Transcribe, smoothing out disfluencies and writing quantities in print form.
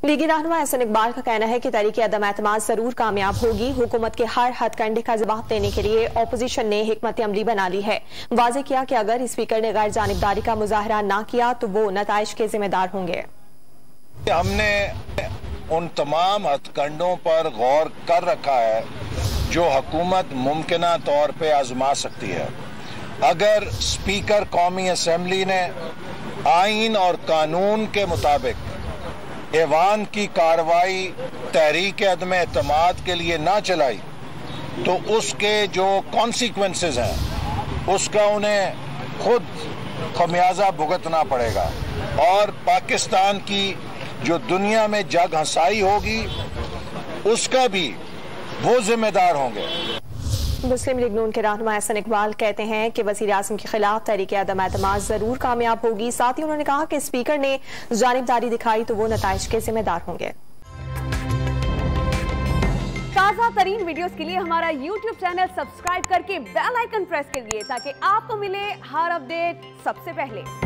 लीगी रहनुमा एहसन इकबाल का कहना है कि तहरीक अदम एतमाद जरूर कामयाब होगी। हुकूमत के हर हथकंडे का जवाब देने के लिए अपोजिशन ने हिकमत अमली बना ली है। वाज़ेह किया कि अगर स्पीकर ने गैर जानिबदारी का मुजाहरा ना किया तो वो नताइज के जिम्मेदार होंगे। हमने उन तमाम हथकंडों पर गौर कर रखा है जो हुकूमत मुमकिना तौर पर आजमा सकती है। अगर स्पीकर कौमी असम्बली ने आइन और कानून के मुताबिक ऐवान की कार्रवाई तहरीक अदम एतमाद के लिए ना चलाई तो उसके जो कॉन्सिक्वेंसेस हैं उसका उन्हें खुद खमियाजा भुगतना पड़ेगा और पाकिस्तान की जो दुनिया में जग हंसाई होगी उसका भी वो जिम्मेदार होंगे। मुस्लिम लीग नून के रहनुमा एहसन इकबाल कहते हैं कि वज़ीर आज़म के खिलाफ तहरीक अदम एतमाद जरूर कामयाब होगी। साथ ही उन्होंने कहा कि स्पीकर ने जानिबदारी दिखाई तो वो नताइज के जिम्मेदार होंगे। ताज़ा तरीन वीडियोस के लिए हमारा YouTube चैनल सब्सक्राइब करके बेल आइकन प्रेस करिए ताकि आपको मिले हर अपडेट सबसे पहले।